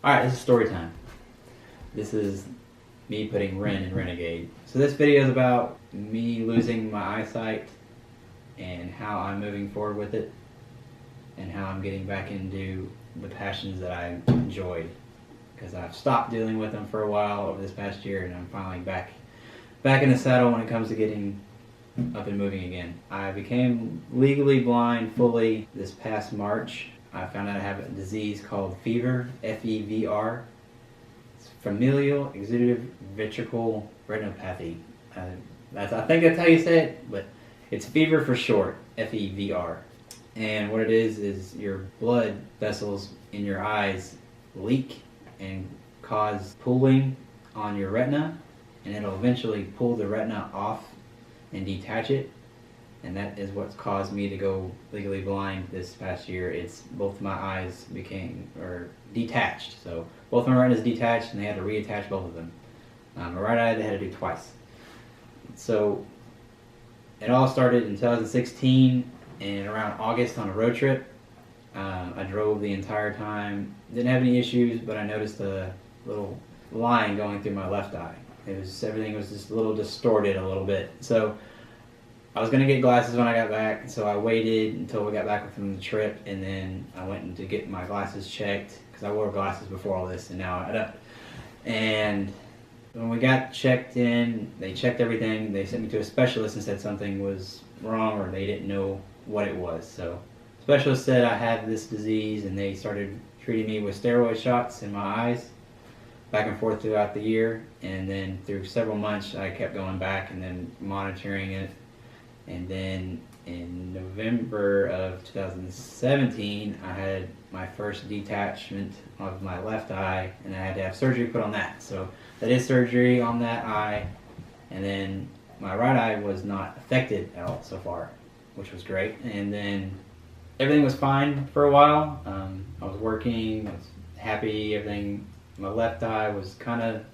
Alright, this is story time. This is me putting Ren in Renegade. So this video is about me losing my eyesight and how I'm moving forward with it and how I'm getting back into the passions that I enjoyed. Because I've stopped dealing with them for a while over this past year and I'm finally back in the saddle when it comes to getting up and moving again. I became legally blind fully this past March. I found out I have a disease called FEVR, F-E-V-R. It's familial exudative ventricular retinopathy. I think that's how you say it, but it's fever for short, F-E-V-R. And what it is your blood vessels in your eyes leak and cause pooling on your retina, and it'll eventually pull the retina off and detach it, and that is what's caused me to go legally blind this past year. It's both my eyes became detached, so both my retinas detached and they had to reattach both of them. My right eye they had to do twice. So it all started in 2016 and around August on a road trip. I drove the entire time, didn't have any issues, but I noticed a little line going through my left eye. Everything was just a little distorted a little bit. So I was going to get glasses when I got back, so I waited until we got back from the trip, and then I went to get my glasses checked, because I wore glasses before all this, and now I don't. And when we got checked in, they checked everything, they sent me to a specialist and said something was wrong, or they didn't know what it was. So the specialist said I had this disease, and they started treating me with steroid shots in my eyes, back and forth throughout the year, and then through several months I kept going back and then monitoring it. And then in November of 2017 I had my first detachment of my left eye, and I had to have surgery put on that. So that is surgery on that eye, and then my right eye was not affected at all so far, which was great. And then everything was fine for a while. I was working, I was happy, everything. My left eye was kind of,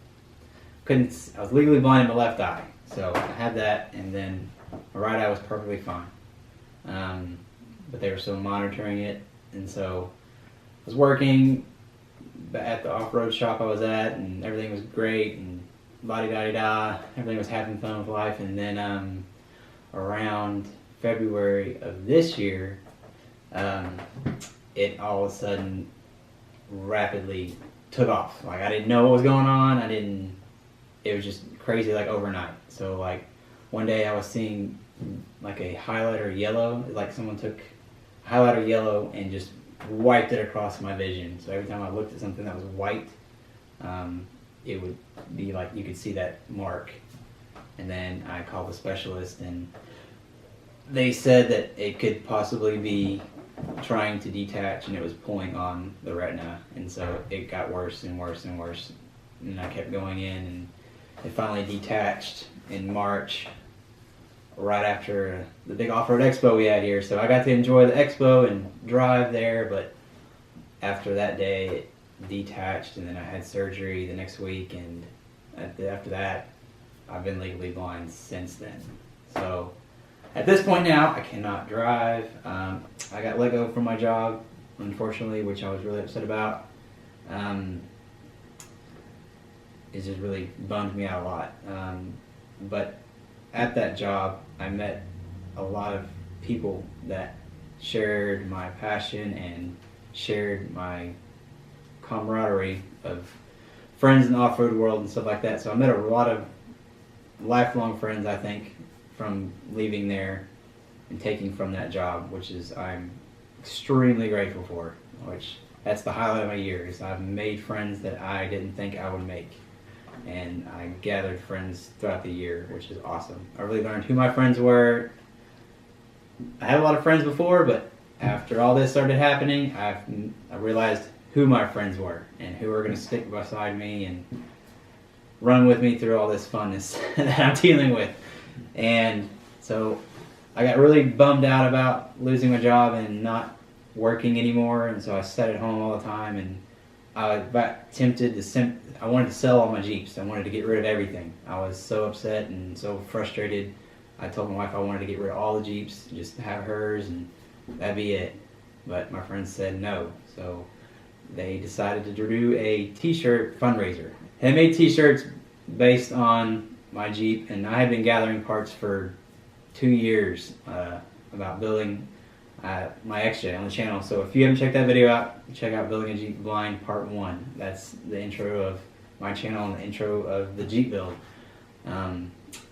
I was legally blind in my left eye. So I had that, and then my right eye was perfectly fine. But they were still monitoring it, and so I was working at the off-road shop I was at, and everything was great, and la-di-da-di-da, everything was having fun with life. And then around February of this year, it all of a sudden rapidly took off. Like, I didn't know what was going on. It was just crazy, like overnight. So like one day I was seeing like a highlighter yellow, like someone took highlighter yellow and just wiped it across my vision. So every time I looked at something that was white, it would be like you could see that mark. And then I called the specialist, and they said that it could possibly be trying to detach, and it was pulling on the retina, and so it got worse and worse and worse, and I kept going in, and it finally detached in March, right after the big off-road expo we had here. So I got to enjoy the expo and drive there, but after that day it detached, and then I had surgery the next week, and after that I've been legally blind since then. So at this point now, I cannot drive. I got let go from my job, unfortunately, which I was really upset about. It just really bummed me out a lot. But at that job, I met a lot of people that shared my passion and shared my camaraderie of friends in the off-road world and stuff like that. So I met a lot of lifelong friends, I think, from leaving there and taking from that job, which is I'm extremely grateful for, which that's the highlight of my year. Is I've made friends that I didn't think I would make, and I gathered friends throughout the year, which is awesome. I really learned who my friends were. I had a lot of friends before, but after all this started happening, I realized who my friends were and who were going to stick beside me and run with me through all this funness that I'm dealing with. And so I got really bummed out about losing my job and not working anymore, and so I sat at home all the time, and I got tempted to I wanted to sell all my Jeeps. I wanted to get rid of everything. I was so upset and so frustrated. I told my wife I wanted to get rid of all the Jeeps, just have hers, and that'd be it. But my friends said no. So they decided to do a t-shirt fundraiser. They made t-shirts based on my Jeep, and I had been gathering parts for 2 years about building my XJ on the channel. So if you haven't checked that video out, check out Building a Jeep Blind Part 1. That's the intro of my channel and the intro of the Jeep build.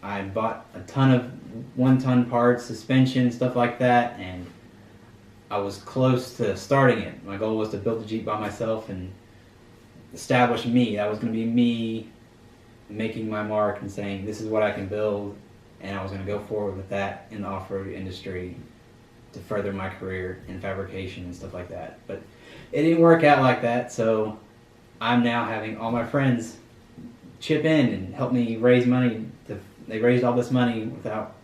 I bought a ton of 1-ton parts, suspension, stuff like that, and I was close to starting it. My goal was to build the Jeep by myself and establish me. That was going to be me making my mark and saying, this is what I can build, and I was going to go forward with that in the off-road industry to further my career in fabrication and stuff like that. But it didn't work out like that, so I'm now having all my friends chip in and help me raise money. They raised all this money without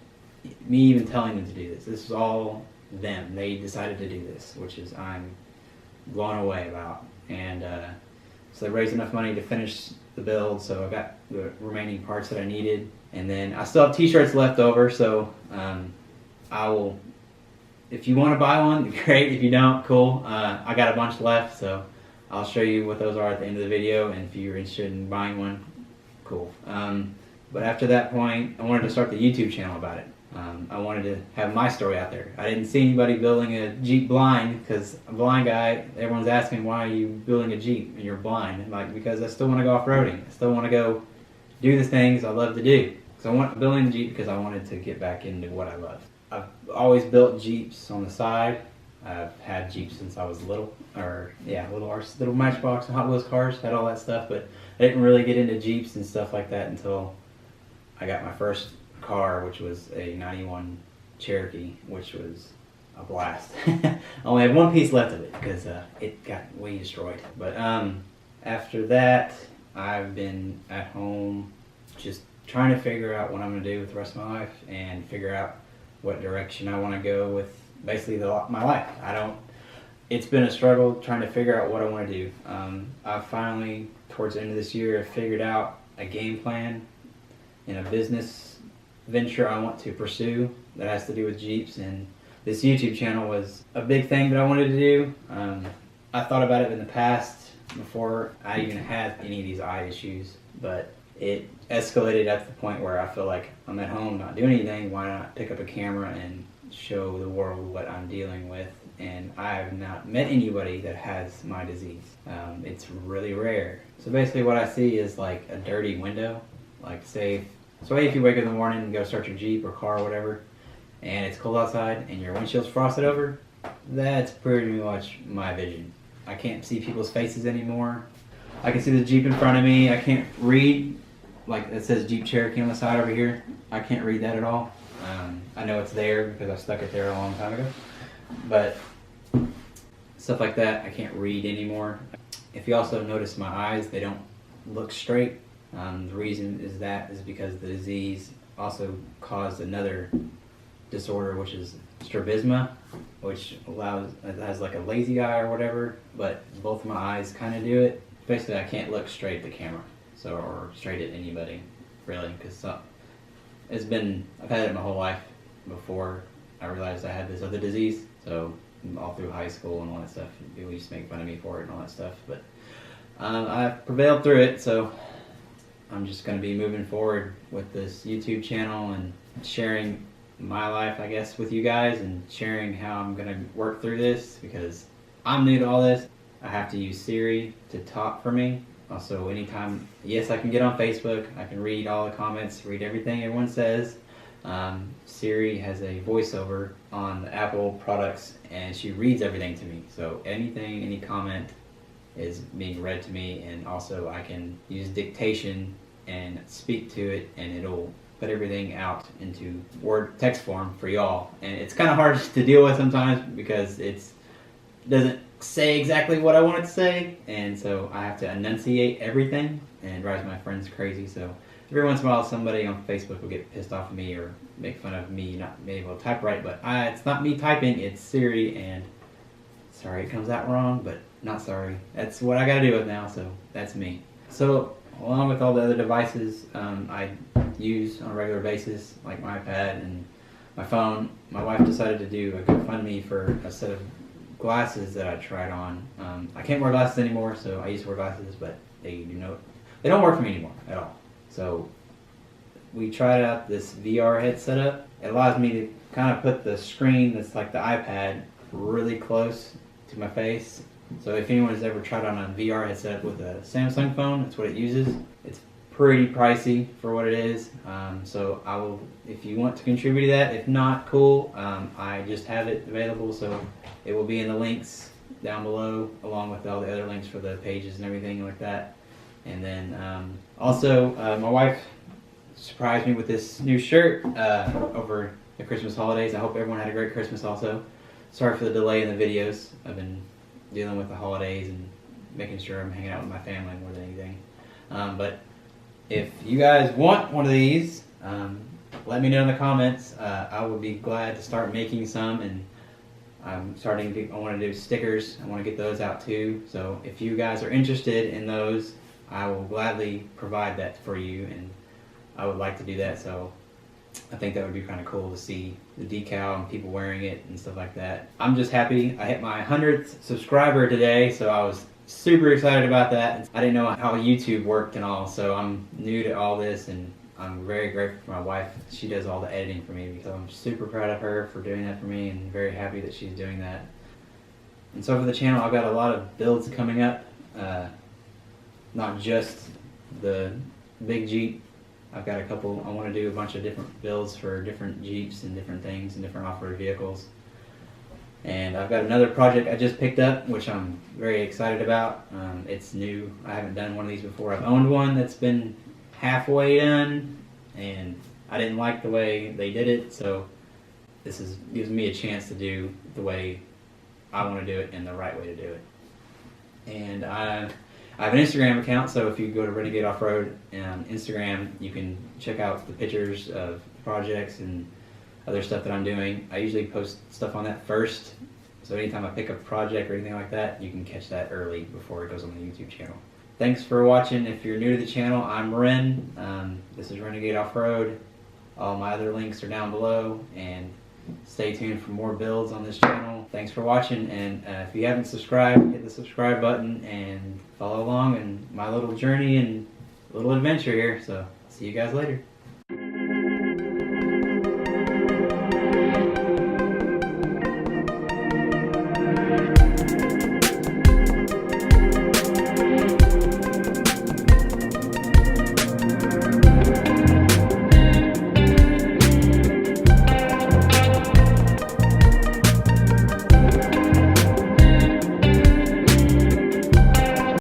me even telling them to do this. This was all them. They decided to do this, which is I'm blown away about. And so they raised enough money to finish the build, so I got the remaining parts that I needed. And then I still have t-shirts left over, so I will, if you want to buy one, great. If you don't, cool. I got a bunch left, so I'll show you what those are at the end of the video, and if you're interested in buying one, cool. But after that point, I wanted to start the YouTube channel about it. I wanted to have my story out there. I didn't see anybody building a Jeep blind, because a blind guy, everyone's asking, why are you building a Jeep and you're blind? I'm like, because I still want to go off-roading. I still want to go do the things I love to do. So I went building the Jeep because I wanted to get back into what I love. I've always built Jeeps on the side. I've had Jeeps since I was little, little Matchbox and Hot Wheels cars, had all that stuff, but I didn't really get into Jeeps and stuff like that until I got my first car, which was a 91 Cherokee, which was a blast. I only have one piece left of it because it got way destroyed. But after that, I've been at home just trying to figure out what I'm going to do with the rest of my life and figure out what direction I want to go with basically my life. It's been a struggle trying to figure out what I want to do. I finally, towards the end of this year, figured out a game plan in a business venture I want to pursue that has to do with Jeeps, and this YouTube channel was a big thing that I wanted to do. I thought about it in the past before I even had any of these eye issues, but it escalated at the point where I feel like I'm at home not doing anything. Why not pick up a camera and show the world what I'm dealing with? And I have not met anybody that has my disease. It's really rare. So basically what I see is like a dirty window. Like say if you wake up in the morning and go start your Jeep or car or whatever, and it's cold outside and your windshield's frosted over, that's pretty much my vision. I can't see people's faces anymore. I can see the Jeep in front of me. I can't read, like it says Jeep Cherokee on the side over here. I can't read that at all. I know it's there because I stuck it there a long time ago. But stuff like that, I can't read anymore. If you also notice my eyes, they don't look straight. The reason is because the disease also caused another disorder, which is strabisma, which has like a lazy eye or whatever, but both of my eyes kind of do it. Basically, I can't look straight at the camera, or straight at anybody, really, because I've had it my whole life before I realized I had this other disease. So all through high school and all that stuff, people used to make fun of me for it and all that stuff, but I've prevailed through it. So I'm just going to be moving forward with this YouTube channel and sharing my life, I guess, with you guys, and sharing how I'm going to work through this, because I'm new to all this. I have to use Siri to talk for me. Also, anytime, yes, I can get on Facebook, I can read all the comments, read everything everyone says. Siri has a voiceover on the Apple products, and she reads everything to me. So any comment is being read to me, and also I can use dictation and speak to it, and it'll put everything out into word text form for y'all. And it's kind of hard to deal with sometimes because it doesn't say exactly what I want it to say, and so I have to enunciate everything, and it drives my friends crazy. So every once in a while somebody on Facebook will get pissed off at me or make fun of me not being able to type right, but it's not me typing, it's Siri, and sorry it comes out wrong, but not sorry. That's what I gotta deal with now, so that's me. So along with all the other devices I use on a regular basis, like my iPad and my phone, my wife decided to do a GoFundMe for a set of glasses that I tried on. I can't wear glasses anymore, so I used to wear glasses, but they don't work for me anymore at all. So we tried out this VR head setup. It allows me to kind of put the screen that's like the iPad really close to my face. So if anyone has ever tried on a VR headset with a Samsung phone, that's what it uses. It's pretty pricey for what it is. So I will, if you want to contribute to that, if not, cool. I just have it available, so it will be in the links down below, along with all the other links for the pages and everything like that. And then also, my wife surprised me with this new shirt over the Christmas holidays. I hope everyone had a great Christmas also. Sorry for the delay in the videos. I've been dealing with the holidays and making sure I'm hanging out with my family more than anything. But if you guys want one of these, let me know in the comments. I would be glad to start making some, and I want to do stickers. I want to get those out too. So if you guys are interested in those, I will gladly provide that for you, and I would like to do that. So I think that would be kind of cool to see the decal and people wearing it and stuff like that. I'm just happy. I hit my 100th subscriber today, so I was super excited about that. I didn't know how YouTube worked and all, so I'm new to all this, and I'm very grateful for my wife. She does all the editing for me, so I'm super proud of her for doing that for me, and very happy that she's doing that. And so for the channel, I've got a lot of builds coming up, not just the big Jeep. I've got a couple. I want to do a bunch of different builds for different Jeeps and different things and different off-road vehicles. And I've got another project I just picked up, which I'm very excited about. It's new. I haven't done one of these before. I've owned one that's been halfway done, and I didn't like the way they did it, so this gives me a chance to do the way I want to do it and the right way to do it. And I have an Instagram account, so if you go to Wrenegade Offroad on Instagram, you can check out the pictures of the projects and other stuff that I'm doing. I usually post stuff on that first, so anytime I pick up a project or anything like that, you can catch that early before it goes on the YouTube channel. Thanks for watching. If you're new to the channel, I'm Ren. This is Wrenegade Offroad. All my other links are down below, and stay tuned for more builds on this channel. Thanks for watching, and if you haven't subscribed, hit the subscribe button and follow along in my little journey and little adventure here. So see you guys later.